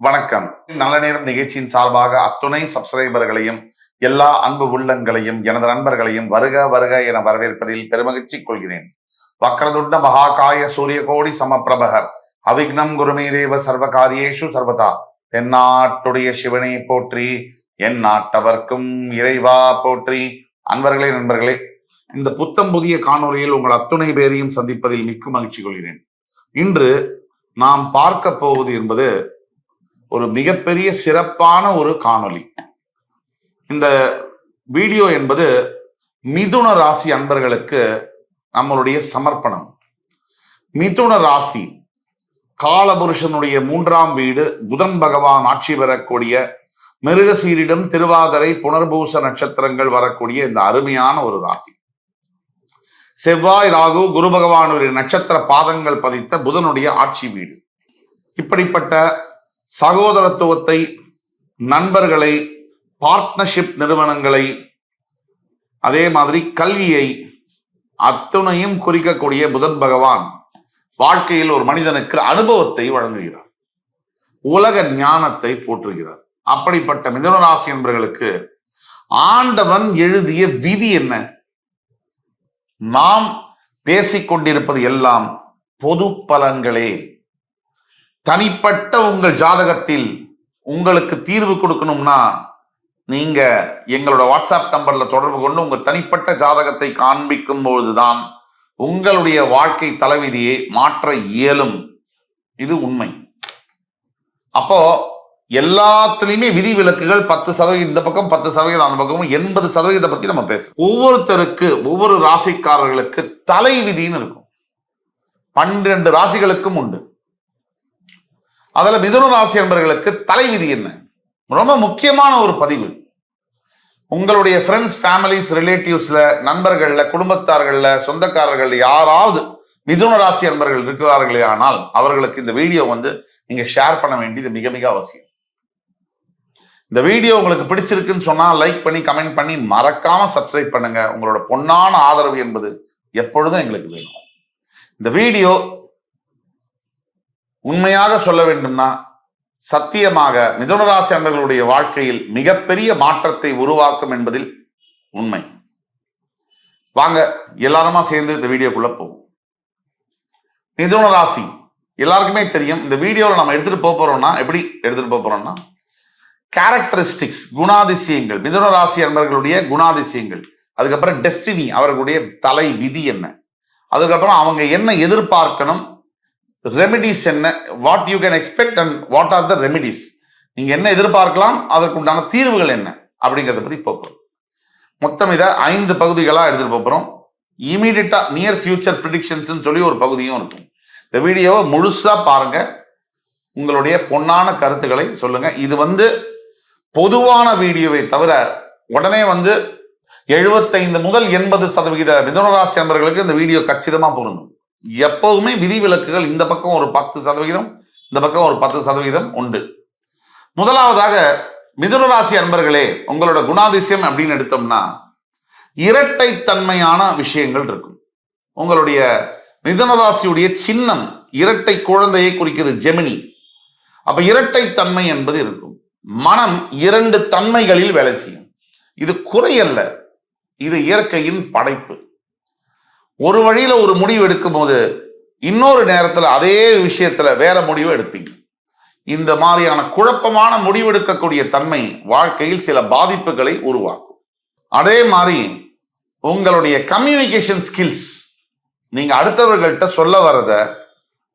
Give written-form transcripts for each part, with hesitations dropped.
வணக்கம். நல்ல நேரம் நிகழ்ச்சியின் சார்பாக அத்துணை சப்ஸ்கிரைபர்களையும் எல்லா அன்பு உள்ளங்களையும் எனது நண்பர்களையும் வருக வருக என வரவேற்பதில் பெருமகிழ்ச்சி கொள்கிறேன். வக்ரதுண்ட மகாகாய சூரிய கோடி சமப்பிரபக அவிக்னம் குருமே தேவ சர்வகாரியேஷு சர்வதா. தென்னாட்டுடைய சிவனை போற்றி, என் நாட்டவர்க்கும் இறைவா போற்றி. அன்பர்களே, நண்பர்களே, இந்த புத்தம் புதிய காணொலியில் உங்கள் அத்துணை பேரையும் சந்திப்பதில் மிக்க மகிழ்ச்சி கொள்கிறேன். இன்று நாம் பார்க்க போவது என்பது ஒரு மிகப்பெரிய சிறப்பான ஒரு காணொளி. இந்த வீடியோ என்பது மிதுன ராசி அன்பர்களுக்கு நம்மளுடைய சமர்ப்பணம். மிதுன ராசி காலபுருஷனுடைய 3ஆம் வீடு, புதன் பகவான் ஆட்சி பெறக்கூடிய மிருகசீரிடம், திருவாதிரை, புனர்பூச நட்சத்திரங்கள் வரக்கூடிய இந்த அருமையான ஒரு ராசி. செவ்வாய், ராகு, குரு பகவானுடைய நட்சத்திர பாதங்கள் பதித்த புதனுடைய ஆட்சி வீடு. இப்படிப்பட்ட சகோதரத்துவத்தை, நண்பர்களை, பார்ட்னர்ஷிப் நிறுவனங்களை, அதே மாதிரி கல்வியை அத்துணையும் குறிக்கக்கூடிய புதன் பகவான் வாழ்க்கையில் ஒரு மனிதனுக்கு அனுபவத்தை வழங்குகிறார், உலக ஞானத்தை போற்றுகிறார். அப்படிப்பட்ட மிதுன ராசி என்பவர்களுக்கு ஆண்டவன் எழுதிய விதி என்ன? நாம் பேசிக்கொண்டிருப்பது எல்லாம் பொது பலன்களே. தனிப்பட்ட உங்கள் ஜாதகத்தில் உங்களுக்கு தீர்வு கொடுக்கணும்னா நீங்க எங்களோட வாட்ஸ்அப் நம்பர்ல தொடர்பு கொண்டு உங்க தனிப்பட்ட ஜாதகத்தை காண்பிக்கும் பொழுதுதான் உங்களுடைய வாழ்க்கை தலைவிதியை மாற்ற இயலும். இது உண்மை. அப்போ எல்லாத்துலயுமே விதி விலக்குகள் 10% இந்த பக்கம், 10% அந்த பக்கமும், 80% பத்தி நம்ம பேசுவோம். ஒவ்வொருத்தருக்கு, ஒவ்வொரு ராசிக்காரர்களுக்கு தலை விதின்னு இருக்கும். 12 ராசிகளுக்கும் உண்டு. அதுல மிதுன ராசி என்பவர்களுக்கு தலைவிதி என்ன? ரொம்ப முக்கியமான ஒரு பதிவு. உங்களுடைய ஃப்ரெண்ட்ஸ், ஃபேமிலிஸ், ரிலேட்டிவ்ஸ்ல, நண்பர்கள்ல, குடும்பத்தார்கள்ல, சொந்தக்காரர்கள் யாராவது மிதுன ராசி என்பவர்கள் இருக்கிறார்களே ஆனால் அவர்களுக்கு இந்த வீடியோ நீங்க ஷேர் பண்ண வேண்டியது மிக மிக அவசியம். இந்த வீடியோ உங்களுக்கு பிடிச்சிருக்குன்னு சொன்னா லைக் பண்ணி, கமெண்ட் பண்ணி, மறக்காம சப்ஸ்கிரைப் பண்ணுங்க. உங்களோட பொன்னான ஆதரவு என்பது எப்பொழுதும் எங்களுக்கு வேணும். இந்த வீடியோ உண்மையாக சொல்ல வேண்டும்னா சத்தியமாக மிதுன ராசி அன்பர்களுடைய வாழ்க்கையில் மிகப்பெரிய மாற்றத்தை உருவாக்கும் என்பதில் உண்மை. வாங்க எல்லாருமா சேர்ந்து இந்த வீடியோக்குள்ள போவோம். மிதுன ராசி எல்லாருக்குமே தெரியும். இந்த வீடியோவில் நம்ம எடுத்துட்டு போறோம்னா எப்படி எடுத்துட்டு போறோம்னா, கேரக்டரிஸ்டிக்ஸ், குணாதிசயங்கள், மிதுன ராசி அன்பர்களுடைய குணாதிசயங்கள், அதுக்கப்புறம் டெஸ்டினி, அவர்களுடைய தலை விதி என்ன, அதுக்கப்புறம் அவங்க என்ன எதிர்பார்க்கணும், ரெமிடிஸ் என்ன, what you can expect and what are the remedies, நீங்க என்ன எதிர்பார்க்கலாம், அதற்கு உண்டான தீர்வுகள் என்ன அப்படிங்கிறத பத்தி போறோம். மொத்தம் இதை 5 பகுதிகளாக எடுத்துட்டு போறோம். இமீடியட்டா நியர் ஃபியூச்சர் ப்ரிடிக்ஷன்ஸ் சொல்லி ஒரு பகுதியும் இருக்கும். இந்த வீடியோவை முழுசா பாருங்க, உங்களுடைய பொன்னான கருத்துக்களை சொல்லுங்க. இது பொதுவான வீடியோவை தவிர உடனே 75 முதல் 80% மிதுன ராசி நண்பர்களுக்கு இந்த வீடியோ கச்சிதமா பொருந்தும். எப்பவுமே விதி விலக்குகள் இந்த பக்கம் ஒரு 10%, இந்த பக்கம் ஒரு 10% உண்டு. முதலாவதாக மிதுன ராசி அன்பர்களே, உங்களோட குணாதிசயம் அப்படின்னு எடுத்தோம்னா இரட்டைத்தன்மையான விஷயங்கள் இருக்கும். உங்களுடைய மிதுன ராசியுடைய சின்னம் இரட்டை குழந்தையை குறிக்கிறது, ஜெமினி. அப்ப இரட்டைத்தன்மை என்பது இருக்கும். மனம் 2 தன்மைகளில் வேலை செய்யும். இது குறையல்ல, இது இயற்கையின் படைப்பு. ஒரு வழியில ஒரு முடிவு எடுக்கும் போது இன்னொரு நேரத்துல அதே விஷயத்துல வேற முடிவு எடுப்பீங்க. இந்த மாதிரியான குழப்பமான முடிவெடுக்கக்கூடிய தன்மை வாழ்க்கையில் சில பாதிப்புகளை உருவாக்கும். அதே மாதிரி உங்களுடைய கம்யூனிகேஷன் ஸ்கில்ஸ், நீங்க அடுத்தவர்கள்ட்ட சொல்ல வர்றத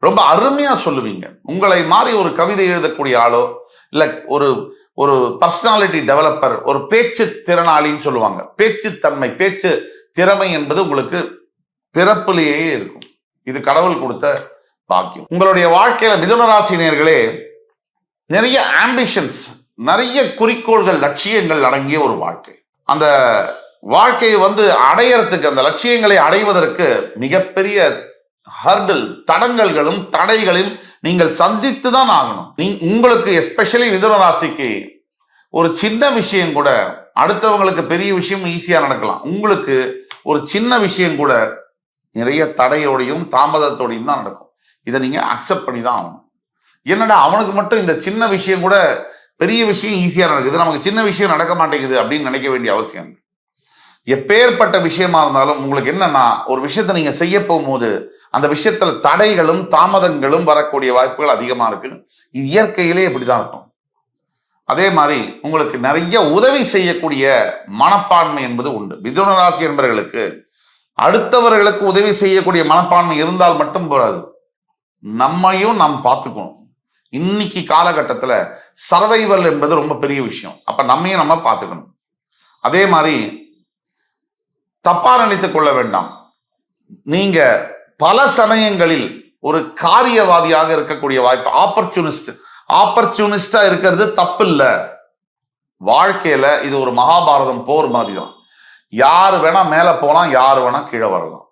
ரொம்ப அருமையா சொல்லுவீங்க. உங்களை மாதிரி ஒரு கவிதை எழுதக்கூடிய ஆளோ, இல்ல ஒரு பர்சனாலிட்டி டெவலப்பர், ஒரு பேச்சு திறனாளின்னு சொல்லுவாங்க. பேச்சு தன்மை, பேச்சு திறமை என்பது உங்களுக்கு பிறப்பிலேயே இருக்கும். இது கடவுள் கொடுத்த பாக்கியம். உங்களுடைய வாழ்க்கையில மிதுன ராசினியர்களே நிறைய ஆம்பிஷன்ஸ், நிறைய குறிக்கோள்கள், லட்சியங்கள் அடங்கிய ஒரு வாழ்க்கை. அந்த வாழ்க்கையை அடையறதுக்கு, அந்த லட்சியங்களை அடைவதற்கு மிகப்பெரிய ஹர்டில், தடங்கல்களும் தடைகளையும் நீங்கள் சந்தித்து தான் ஆகணும். உங்களுக்கு எஸ்பெஷலி மிதுன ராசிக்கு ஒரு சின்ன விஷயம் கூட அடுத்தவங்களுக்கு பெரிய விஷயம் ஈஸியா நடக்கலாம். உங்களுக்கு ஒரு சின்ன விஷயம் கூட நிறைய தடையோடையும் தாமதத்தோடையும் தான் நடக்கும். இதை நீங்க அக்செப்ட் பண்ணி தான் ஆகணும். என்னடா அவனுக்கு மட்டும் இந்த சின்ன விஷயம் கூட பெரிய விஷயம் ஈஸியா நடக்குது, நமக்கு சின்ன விஷயம் நடக்க மாட்டேங்குது அப்படின்னு நினைக்க வேண்டிய அவசியம் இல்லை. எப்பேற்பட்ட விஷயமா இருந்தாலும் உங்களுக்கு என்னன்னா, ஒரு விஷயத்தை நீங்க செய்ய போகும்போது அந்த விஷயத்துல தடைகளும் தாமதங்களும் வரக்கூடிய வாய்ப்புகள் அதிகமா இருக்கு. இது இயற்கையிலே இப்படிதான் இருக்கும். அதே மாதிரி உங்களுக்கு நிறைய உதவி செய்யக்கூடிய மனப்பான்மை என்பது உண்டு. மிதுன ராசி என்பவர்களுக்கு அடுத்தவர்களுக்கு உதவி செய்யக்கூடிய மனப்பான்மை இருந்தால் மட்டும் போராது, நம்மையும் நாம் பார்த்துக்கணும். இன்னைக்கு காலகட்டத்துல சர்வைவல் என்பது ரொம்ப பெரிய விஷயம். அப்ப நம்மையும் நம்ம பார்த்துக்கணும். அதே மாதிரி தப்பா நினைத்துக் கொள்ள வேண்டாம். நீங்க பல சமயங்களில் ஒரு காரியவாதியாக இருக்கக்கூடிய வாய்ப்பு, ஆப்பர்ச்சுனிஸ்டா இருக்கிறது தப்பு இல்ல. வாழ்க்கையில இது ஒரு மகாபாரதம் போர் மாதிரி தான். யாரு வேணா மேல போலாம், யாரு வேணா கீழே வரலாம்.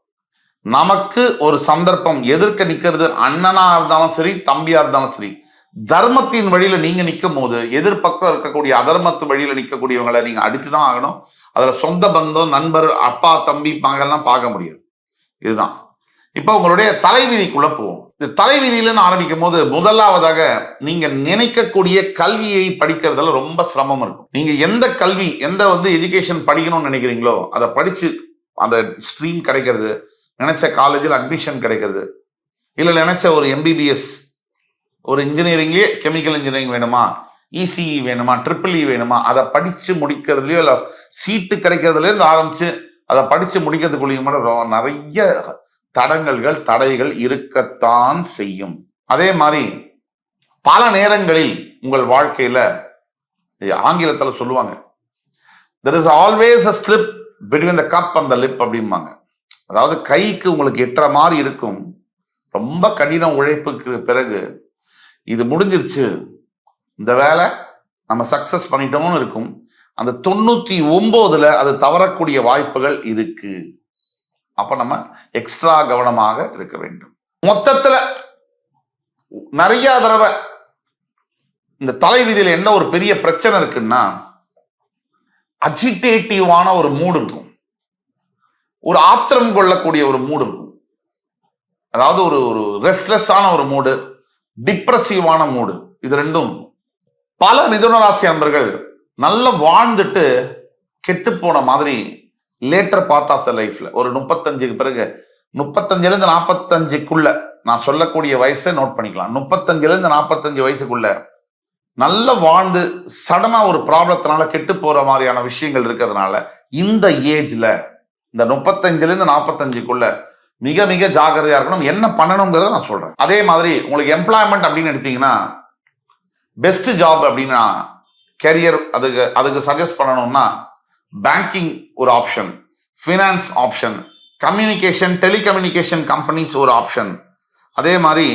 நமக்கு ஒரு சந்தர்ப்பம் எதிர்க்க நிக்கிறது அண்ணனா இருந்தாலும் சரி, தம்பியா இருந்தாலும் சரி, தர்மத்தின் வழியில நீங்க நிற்கும் போது எதிர்பக்கம் இருக்கக்கூடிய அதர்மத்து வழியில நிற்கக்கூடியவங்களை நீங்க அடிச்சுதான் ஆகணும். அதுல சொந்த பந்தம், நண்பர், அப்பா, தம்பி, மகள்லாம் பார்க்க முடியாது. இதுதான். இப்ப உங்களுடைய தலைவிதிக்குள்ள போவோம். இந்த தலைவிதியிலன்னு ஆரம்பிக்கும் போது முதலாவதாக நீங்க நினைக்கக்கூடிய கல்வியை படிக்கிறதுல ரொம்ப சிரமம் இருக்கும். நீங்க எந்த கல்வி, எந்த எஜுகேஷன் படிக்கணும்னு நினைக்கிறீங்களோ அதை படிச்சு அந்த ஸ்ட்ரீம் கிடைக்கிறது, நினைச்ச காலேஜில் அட்மிஷன் கிடைக்கிறது, இல்லை நினைச்ச ஒரு எம்பிபிஎஸ், ஒரு இன்ஜினியரிங்லேயே கெமிக்கல் இன்ஜினியரிங் வேணுமா, இசிஇ வேணுமா, ட்ரிபிள்இ வேணுமா, அதை படிச்சு முடிக்கிறதுலையோ இல்லை சீட்டு கிடைக்கிறதுலேருந்து ஆரம்பிச்சு அதை படிச்சு முடிக்கிறதுக்குள்ளேயும் கூட நிறைய தடைகள் இருக்கத்தான் செய்யும். அதே மாதிரி பல நேரங்களில் உங்கள் வாழ்க்கையில ஆங்கிலத்தில் சொல்லுவாங்க, there is always a slip between the cup and the lip அப்படிம்பாங்க. அதாவது கைக்கு உங்களுக்கு எட்டுற மாதிரி இருக்கும், ரொம்ப கடின உழைப்புக்கு பிறகு இது முடிஞ்சிருச்சு, இந்த வேலை நம்ம சக்சஸ் பண்ணிட்டோம்னு இருக்கும். அந்த 99ல அது தவறக்கூடிய வாய்ப்புகள் இருக்கு. அப்ப நம்ம எக்ஸ்ட்ரா கவனமாக இருக்க வேண்டும். மொத்தத்துல நிறைய தடவை இந்த தலைவிதியில என்ன ஒரு பெரிய பிரச்சனை இருக்குன்னா, அஜிடேட்டிவான ஒரு மூடு இருக்கும், ஒரு ஆத்திரம் கொள்ளக்கூடிய ஒரு மூடு இருக்கும். அதாவது ஒரு ரெஸ்ட்லெஸ்ஸான ஒரு மூடு, டிப்ரெசிவான மூடு. இது ரெண்டும் பல மிதுன ராசி அன்பர்கள் நல்லா வாழ்ந்துட்டு கெட்டு போன மாதிரி லேட்டர் பார்ட் ஆஃப் த லைஃப்ல ஒரு 35க்கு பிறகு, 35லேருந்து 45க்குள்ள நான் சொல்லக்கூடிய வயசை நோட் பண்ணிக்கலாம். 35லேருந்து 45 வயசுக்குள்ள நல்லா வாழ்ந்து சடனா ஒரு ப்ராப்ளத்தினால கெட்டு போற மாதிரியான விஷயங்கள் இருக்கிறதுனால இந்த ஏஜ்ல, இந்த 35லேருந்து 45க்குள்ள மிக மிக ஜாகிரதையா இருக்கணும். என்ன பண்ணணுங்கிறத நான் சொல்றேன். அதே மாதிரி உங்களுக்கு எம்ப்ளாய்மெண்ட் அப்படின்னு எடுத்தீங்கன்னா, பெஸ்ட் ஜாப் அப்படின்னா கேரியர், அதுக்கு சஜஸ்ட் பண்ணணும்னா பேங்கிங் ஒரு option, finance option, communication telecommunication companies ஒரு ஆப்ஷன். அதே மாதிரி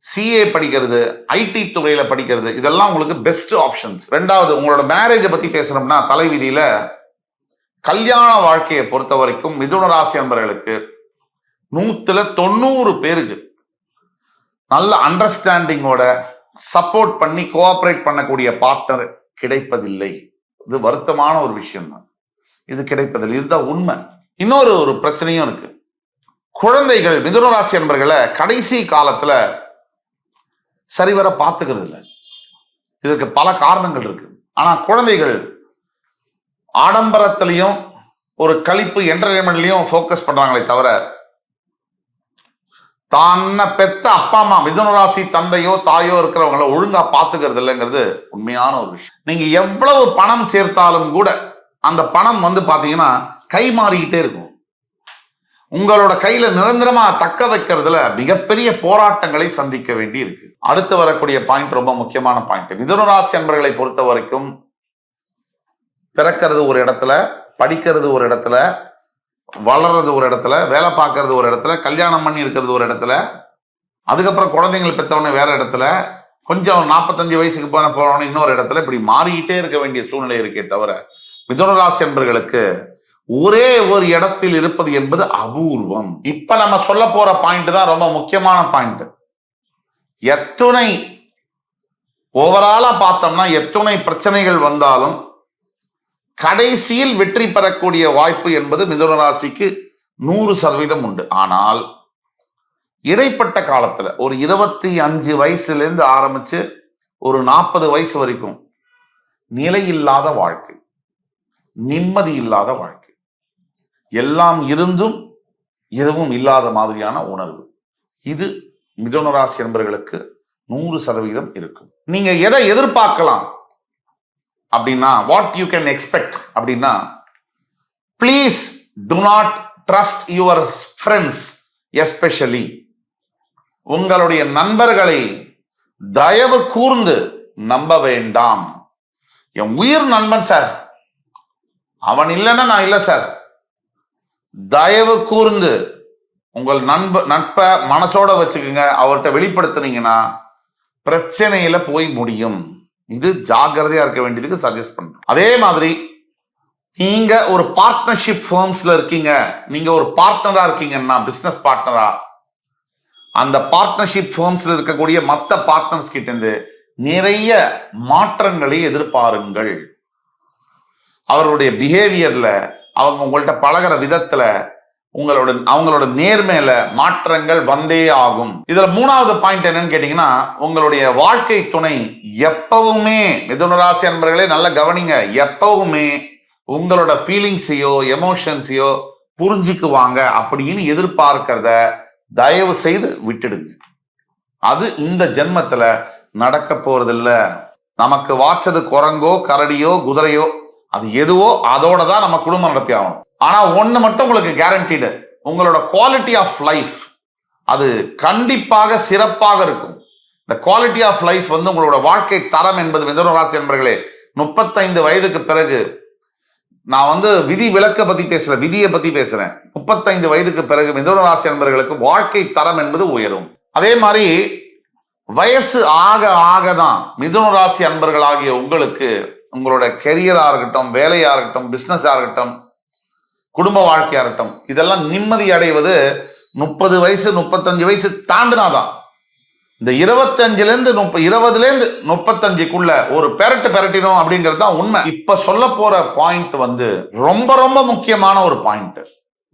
சிஏ படிக்கிறது, ஐடி துறையில படிக்கிறது, இதெல்லாம் உங்களுக்கு பெஸ்ட் ஆப்ஷன்ஸ். ரெண்டாவது, உங்களோட மேரேஜை பத்தி பேசணும்னா தலைவிதியில கல்யாண வாழ்க்கையை பொறுத்த வரைக்கும் மிதுன ராசி அன்பர்களுக்கு 100ல் 90 பேருக்கு நல்ல அண்டர்ஸ்டாண்டிங்கோட சப்போர்ட் பண்ணி கோஆபரேட் பண்ணக்கூடிய பார்ட்னர் கிடைப்பதில்லை. இது வருத்தமான ஒரு விஷயம் தான். இது கிடைப்பதில்லை, இதுதான் உண்மை. இன்னொரு பிரச்சனையும் இருக்கு. குழந்தைகள் மிதுன ராசி அன்பர்களை கடைசி காலத்துல சரிவர பார்த்துக்கிறது இல்லை. இதற்கு பல காரணங்கள் இருக்கு. ஆனா குழந்தைகள் ஆடம்பரத்திலையும் ஒரு கழிப்பு என்டர்டைன்மெண்ட்லயும் ஃபோக்கஸ் பண்றாங்களே தவிர, தன்னை பெத்த அப்பா அம்மா மிதுன ராசி தந்தையோ தாயோ இருக்கிறவங்கள ஒழுங்கா பார்த்துக்கிறது இல்லைங்கிறது உண்மையான ஒரு விஷயம். நீங்க எவ்வளவு பணம் சேர்த்தாலும் கூட அந்த பணம் பாத்தீங்கன்னா கை மாறிக்கிட்டே இருக்கும். உங்களோட கையில நிரந்தரமா தக்க வைக்கிறதுல மிகப்பெரிய போராட்டங்களை சந்திக்க வேண்டி இருக்கு. அடுத்து வரக்கூடிய பாயிண்ட் ரொம்ப முக்கியமான பாயிண்ட். மிதுன ராசி அன்பர்களை பொறுத்த வரைக்கும் பிறக்கிறது ஒரு இடத்துல, படிக்கிறது ஒரு இடத்துல, வளர்றது ஒரு இடத்துல, வேலை பார்க்கறது ஒரு இடத்துல, கல்யாணம் பண்ணி இருக்கிறது ஒரு இடத்துல, அதுக்கப்புறம் குழந்தைங்களை பெற்றவன வேற இடத்துல, கொஞ்சம் 45 வயசுக்கு போறவன இன்னொரு இடத்துல, இப்படி மாறிக்கிட்டே இருக்க வேண்டிய சூழ்நிலை இருக்கே தவிர மிதுன ராசி அன்பர்களுக்கு ஒரே ஒரு இடத்தில் இருப்பது என்பது அபூர்வம். இப்ப நம்ம சொல்ல போற பாயிண்ட் தான் ரொம்ப முக்கியமான பாயிண்ட். எத்துணை ஓவராலா பார்த்தோம்னா எத்துணை பிரச்சனைகள் வந்தாலும் கடைசியில் வெற்றி பெறக்கூடிய வாய்ப்பு என்பது மிதுன ராசிக்கு 100% உண்டு. ஆனால் இடைப்பட்ட காலத்துல ஒரு 25 வயசுல இருந்து ஆரம்பிச்சு ஒரு 40 வயசு வரைக்கும் நிலையில்லாத வாழ்க்கை, நிம்மதி இல்லாத வாழ்க்கை, எல்லாம் இருந்தும் எதுவும் இல்லாத மாதிரியான உணர்வு, இது மிதுன ராசி என்பவர்களுக்கு 100% இருக்கும். நீங்க எதை எதிர்பார்க்கலாம் அப்படின்னா, வாட் யூ கேன் எக்ஸ்பெக்ட் அப்படின்னா, please to not trust your friends, especially உங்களுடைய நண்பர்களை தயவு கூர்ந்து நம்ப வேண்டாம். என் உயிர் நண்பன் சார், அவன் இல்லைன்னா நான் இல்லை சார். தயவு கூர்ந்து உங்கள் நட்பை மனசோட வச்சுக்கோங்க. அவர்கிட்ட வெளிப்படுத்தினீங்கன்னா பிரச்சனையில போய் முடியும். இது ஜாக்கிரதையா இருக்க வேண்டியதுக்கு சஜஸ்ட் பண்றேன். அதே மாதிரி நீங்க ஒரு பார்ட்னர்ஷிப் ஃபர்ம்ஸ்ல இருக்கீங்க, நீங்க ஒரு பார்ட்னரா இருக்கீங்கன்னா, பிசினஸ் பார்ட்னரா, அந்த பார்ட்னர்ஷிப் ஃபர்ம்ஸ்ல இருக்கக்கூடிய மற்ற பார்ட்னர்ஸ் கிட்ட இருந்து நிறைய மாற்றங்களை எதிர்பாருங்கள். அவருடைய பிஹேவியர்ல, அவங்க உங்கள்கிட்ட பழகிற விதத்துல, அவங்களோட நேர்மையில மாற்றங்கள் வந்தே ஆகும். இதுல 3வது பாயிண்ட் என்னன்னு கேட்டீங்கன்னா, உங்களுடைய வாழ்க்கை துணை எப்பவுமே, மிதுன ராசி அன்பர்களே நல்ல கவனிங்க, எப்பவுமே உங்களோட ஃபீலிங்ஸையோ எமோஷன்ஸையோ புரிஞ்சுக்குவாங்க அப்படின்னு எதிர்பார்க்கிறத தயவு செய்து விட்டுடுங்க. அது இந்த ஜென்மத்துல நடக்க போறதில்ல. நமக்கு வாச்சது குரங்கோ கரடியோ குதிரையோ, அது எதுவோ அதோட தான் நம்ம குடும்பம் நடத்தி ஆகணும். ஆனா ஒண்ணு மட்டும் உங்களுக்கு கேரண்டீடு, உங்களோட குவாலிட்டி ஆஃப் லைஃப் அது கண்டிப்பாக சிறப்பாக இருக்கும். இந்த குவாலிட்டி ஆஃப் லைஃப் வந்து உங்களோட வாழ்க்கை தரம் என்பது, மிதுன ராசி என்பர்களே, 35 வயதுக்கு பிறகு, நான் வந்து விதி விலக்க பத்தி பேசுறேன், விதியை பத்தி பேசுறேன். 35 வயதுக்கு பிறகு மிதுன ராசி என்பவர்களுக்கு வாழ்க்கை தரம் என்பது உயரும். அதே மாதிரி வயசு ஆக ஆகதான் மிதுன ராசி அன்பர்களாகிய உங்களுக்கு உங்களோட கெரியரா இருக்கட்டும், வேலையா இருக்கட்டும், பிசினஸா இருக்கட்டும், குடும்ப வாழ்க்கையா இருக்கட்டும், இதெல்லாம் நிம்மதி அடைவது 30 வயசு 35 வயசு தாண்டினாதான். இந்த 20 இருந்து 35க்குள்ள ஒரு பெரட்டினோம் அப்படிங்கிறது தான் உண்மை. இப்ப சொல்ல போற பாயிண்ட் வந்து ரொம்ப ரொம்ப முக்கியமான ஒரு பாயிண்ட்.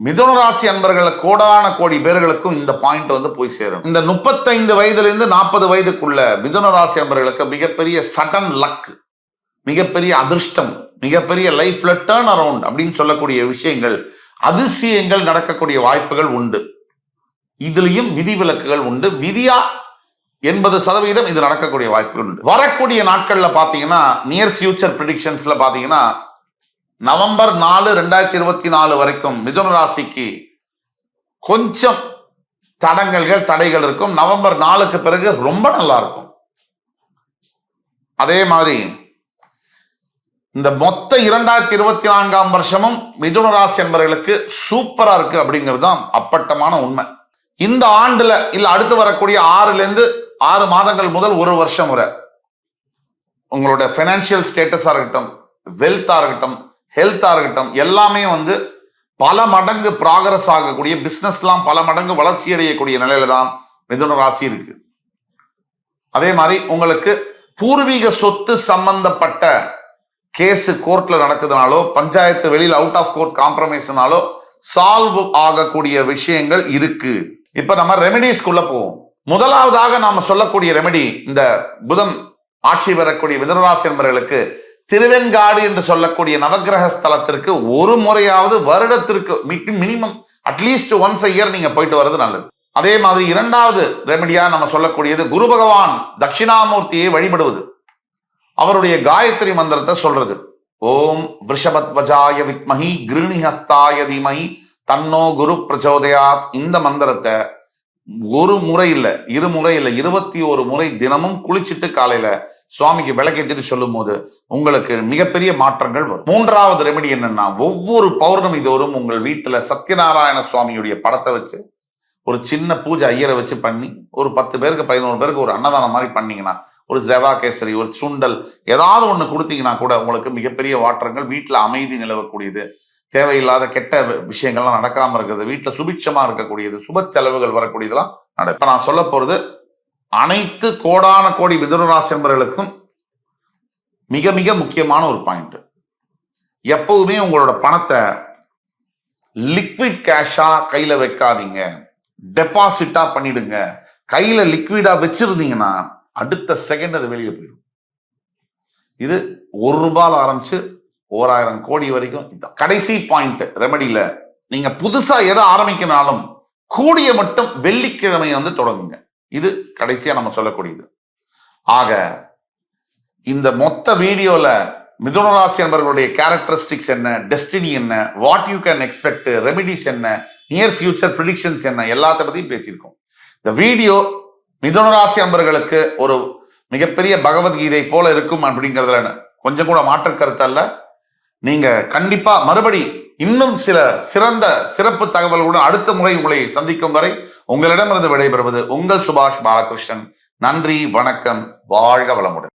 மிதுன ராசி அன்பர்கள் கோடான கோடி பேர்களுக்கும் இந்த பாயிண்ட் வந்து போய் சேரும். இந்த 35 வயதுல இருந்து 40 வயதுக்குள்ள மிதுன ராசி அன்பர்களுக்கு மிகப்பெரிய சடன் லக், மிகப்பெரிய அதிர்ஷ்டம், மிகப்பெரிய லைஃப்ல டர்ன் அரவுண்ட் அப்படின்னு சொல்லக்கூடிய விஷயங்கள், அதிசயங்கள் நடக்கக்கூடிய வாய்ப்புகள் உண்டு. இதுலயும் விதிவிலக்குகள் உண்டு. விதியா 80% இது நடக்கக்கூடிய வாய்ப்புகள் உண்டு. வரக்கூடிய நாட்கள்ல பாத்தீங்கன்னா, நியர் ஃபியூச்சர் ப்ரெடிக்ஷன்ஸ்ல பாத்தீங்கன்னா, நவம்பர் 4, 2024 வரைக்கும் மிதுன ராசிக்கு கொஞ்சம் தடைகள் இருக்கும். நவம்பர் 4க்கு பிறகு ரொம்ப நல்லா இருக்கும். அதே மாதிரி இந்த மொத்த 2024 வருஷமும் மிதுன ராசி என்பவர்களுக்கு சூப்பரா இருக்கு அப்படிங்கிறது தான் அப்பட்டமான உண்மை. இந்த ஆண்டுல இல்ல அடுத்து வரக்கூடிய 6 மாதங்கள் முதல் 1 வருஷம் வரை உங்களோட பைனான்சியல் ஸ்டேட்டஸா இருக்கட்டும், வெல்த்தா இருக்கட்டும், ஹெல்த்தா இருக்கட்டும், எல்லாமே வந்து பல மடங்கு ப்ராக்ரஸ் ஆகக்கூடிய, பிசினஸ்லாம் பல மடங்கு வளர்ச்சி அடையக்கூடிய நிலையில தான் மிதுன ராசி இருக்கு. அதே மாதிரி உங்களுக்கு பூர்வீக சொத்து சம்பந்தப்பட்ட கேஸ் கோர்ட்ல நடக்குதுனாலோ, பஞ்சாயத்து வெளியில் அவுட் ஆஃப் கோர்ட் காம்ப்ரமைஸ்னாலோ சால்வ் ஆகக்கூடிய விஷயங்கள் இருக்கு. இப்ப நம்ம ரெமெடிஸ்குள்ள போவோம். முதலாவதாக நாம சொல்லக்கூடிய ரெமெடி, இந்த புதன் ஆட்சி பெறக்கூடிய மிதுன ராசி என்பவர்களுக்கு திருவெண்காடு என்று சொல்லக்கூடிய நவகிரக ஸ்தலத்திற்கு ஒரு முறையாவது வருடத்திற்கு minimum at least once a year நீங்க போயிட்டு வர்றது நல்லது. அதே மாதிரி 2வது ரெமெடியா நம்ம சொல்லக்கூடியது, குரு பகவான் தட்சிணாமூர்த்தியை வழிபடுவது, அவருடைய காயத்ரி மந்திரத்தை சொல்றது. ஓம் விருஷபத்வஜாய வித்மஹி கிருணிஹஸ்தாய தீமஹி தன்னோ குரு பிரச்சோதயாத். இந்த மந்திரத்தை ஒரு முறை இல்ல, 2 முறை இல்ல, 21 முறை தினமும் குளிச்சுட்டு காலையில சுவாமிக்கு விளக்கேற்றிட்டு சொல்லும் போது உங்களுக்கு மிகப்பெரிய மாற்றங்கள் வரும். 3வது ரெமெடி என்னன்னா, ஒவ்வொரு பௌர்ணமி தோறும் உங்கள் வீட்டுல சத்யநாராயண சுவாமியுடைய படத்தை வச்சு ஒரு சின்ன பூஜை ஐயரை வச்சு பண்ணி ஒரு 10 பேருக்கு 11 பேருக்கு ஒரு அன்னதானம் மாதிரி பண்ணீங்கன்னா, ஒரு ஜெவா கேசரி, ஒரு சுண்டல், ஏதாவது ஒண்ணு கொடுத்தீங்கன்னா கூட உங்களுக்கு மிகப்பெரிய மாற்றங்கள், வீட்டுல அமைதி நிலவக்கூடியது, தேவையில்லாத கெட்ட விஷயங்கள்லாம் நடக்காம இருக்கிறது, வீட்டுல சுபிட்சமா இருக்கக்கூடியது, சுப செலவுகள் வரக்கூடியதெல்லாம் நடக்கும். இப்ப நான் சொல்ல போறது அனைத்து கோடான கோடி மிதுன ராசி என்பவர்களுக்கும் மிக மிக முக்கியமான ஒரு பாயிண்ட். எப்பவுமே உங்களோட பணத்தை லிக்விட் கேஷா கையில வைக்காதீங்க. டெபாசிட்டா பண்ணிடுங்க. கையில லிக்விடா வச்சிருந்தீங்கன்னா அடுத்த செகண்ட் அது வெளியே போயிடும். இது ₹1 ஆரம்பிச்சு 1000 கோடி வரைக்கும். கடைசி பாயிண்ட் ரெமடியில நீங்க புதுசா எதை ஆரம்பிக்கனாலும் கூடிய மட்டும் வெள்ளிக்கிழமை தொடங்குங்க. இது கடைசியா நம்ம சொல்லக்கூடியது. ஆக இந்த மொத்த வீடியோல மிதுன ராசி என்பவர்களுடைய கேரக்டரிஸ்டிக்ஸ் என்ன, டெஸ்டினி என்ன, what you can expect, remedies என்ன, நியர் ஃபியூச்சர் ப்ரிடிக்ஷன்ஸ் என்ன, எல்லாத்த பத்தியும் பேசியிருக்கோம். இந்த வீடியோ மிதுன ராசி என்பவர்களுக்கு ஒரு மிகப்பெரிய பகவத்கீதை போல இருக்கும் அப்படிங்கிறதுல கொஞ்சம் கூட மாற்று கருத்து அல்ல. நீங்க கண்டிப்பா மறுபடி இன்னும் சில சிறந்த சிறப்பு தகவல்களுடன் அடுத்த முறை உங்களை சந்திக்கும் வரை உங்களிடமிருந்து விடைபெறுவது உங்கள் சுபாஷ் பாலகிருஷ்ணன். நன்றி, வணக்கம், வாழ்க வளமுடன்.